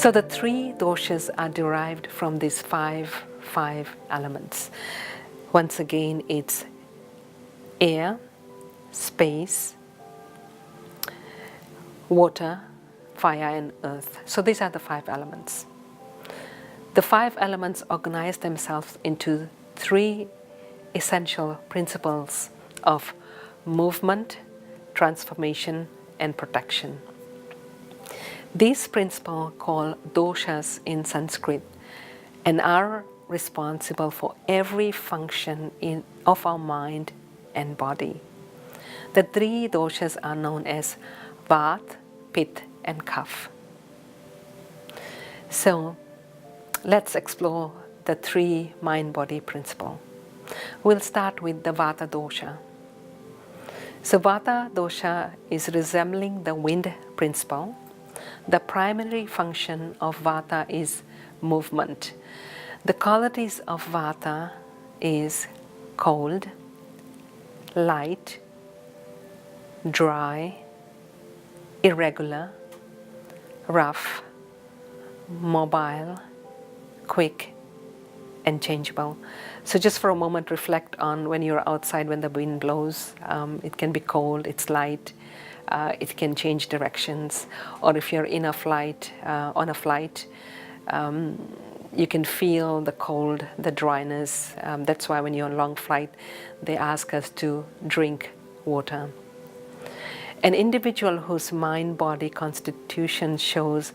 So the three doshas are derived from these five elements. Once again, it's air, space, water, fire and earth. So these are the five elements. The five elements organize themselves into three essential principles of movement, transformation and protection. These principles called doshas in Sanskrit and are responsible for every function of our mind and body. The three doshas are known as Vata, Pitta and Kapha. So let's explore the three mind-body principles. We'll start with the Vata dosha. So Vata dosha is resembling the wind principle. The primary function of Vata is movement. The qualities of Vata is cold, light, dry, irregular, rough, mobile, quick, and changeable. So just for a moment reflect on when you're outside, when the wind blows. It can be cold, it's light, it can change directions. Or if you're in a flight, on a flight, you can feel the cold, the dryness. That's why when you're on a long flight, they ask us to drink water. An individual whose mind-body constitution shows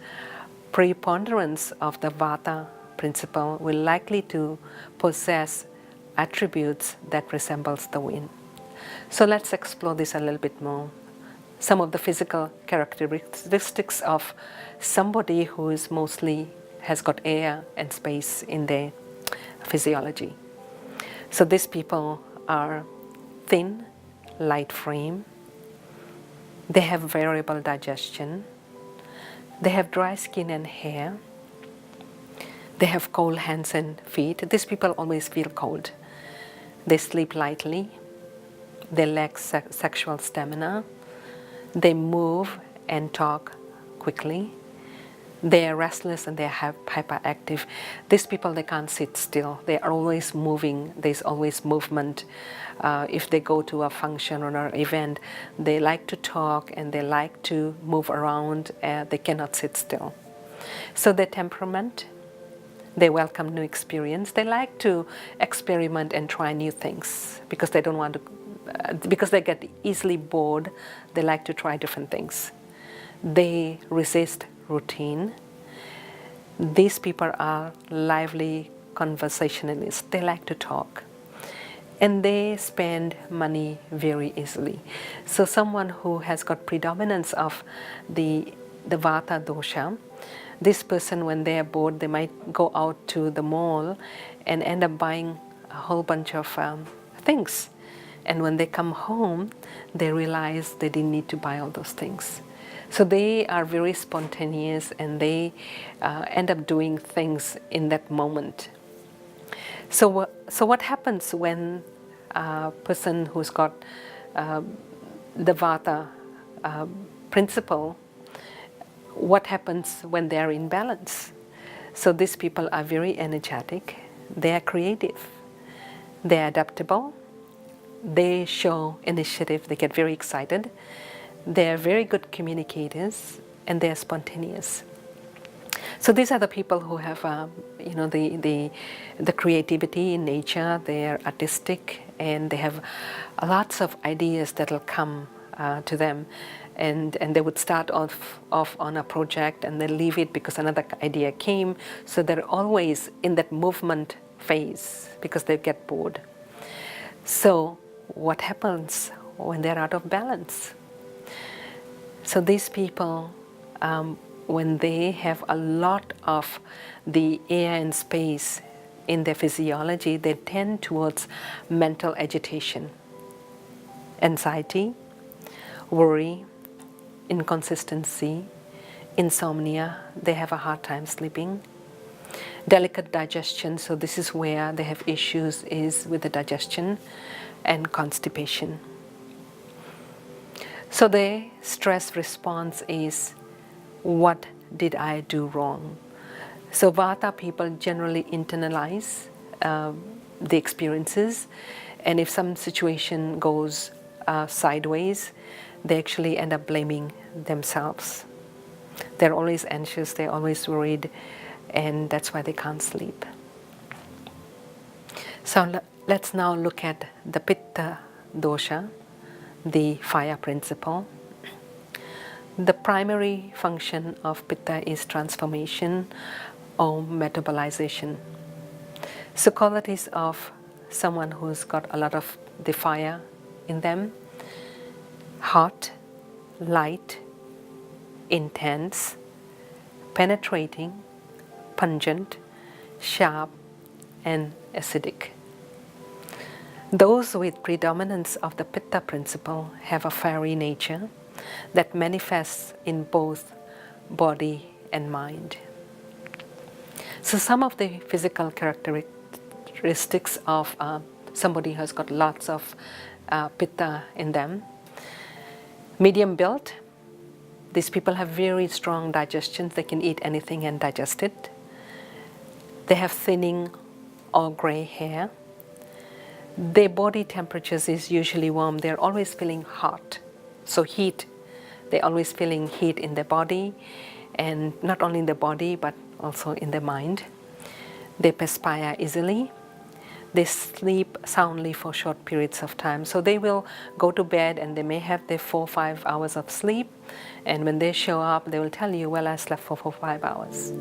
preponderance of the Vata principle will likely to possess attributes that resembles the wind. So let's explore this a little bit more. Some of the physical characteristics of somebody who is mostly has got air and space in their physiology. So these people are thin, light frame. They have variable digestion. They have dry skin and hair. They have cold hands and feet. These people always feel cold. They sleep lightly. They lack sexual stamina. They move and talk quickly. They are restless and they are hyperactive. These people, they can't sit still. They are always moving. There's always movement. If they go to a function or an event, they like to talk and they like to move around. They cannot sit still. So their temperament, they welcome new experience. They like to experiment and try new things because they don't want to, because they get easily bored. They like to try different things. They resist routine. These people are lively conversationalists. They like to talk. And they spend money very easily. So someone who has got predominance of the Vata dosha, this person, when they are bored, they might go out to the mall and end up buying a whole bunch of things. And when they come home, they realize they didn't need to buy all those things. So they are very spontaneous and they end up doing things in that moment. So what happens when a person who's got the Vata principle, what happens when they're in balance? So these people are very energetic, they are creative, they are adaptable, they show initiative, they get very excited, they are very good communicators, and they are spontaneous. So these are the people who have, you know, the creativity in nature. They are artistic, and they have lots of ideas that will come to them, and they would start off on a project and then leave it because another idea came. So they're always in that movement phase because they get bored. So what happens when they're out of balance? So these people, when they have a lot of the air and space in their physiology, they tend towards mental agitation, anxiety, worry, inconsistency, insomnia. They have a hard time sleeping. Delicate digestion, so this is where they have issues is with the digestion, and constipation. So the stress response is what did I do wrong? So Vata people generally internalize the experiences, and if some situation goes sideways, they actually end up blaming themselves. They're always anxious, they're always worried, and that's why they can't sleep. So let's now look at the Pitta dosha, the fire principle. The primary function of Pitta is transformation or metabolization. So qualities of someone who's got a lot of the fire in them: hot, light, intense, penetrating, pungent, sharp, and acidic. Those with predominance of the Pitta principle have a fiery nature that manifests in both body and mind. So some of the physical characteristics of somebody who has got lots of Pitta in them: medium built. These people have very strong digestion. They can eat anything and digest it. They have thinning or gray hair. Their body temperatures is usually warm. They're always feeling hot. So heat, they're always feeling heat in their body, and not only in the body but also in the mind. They perspire easily. They sleep soundly for short periods of time. So they will go to bed and they may have their 4 or 5 hours of sleep, and when they show up they will tell you, well, I slept for 4 or 5 hours.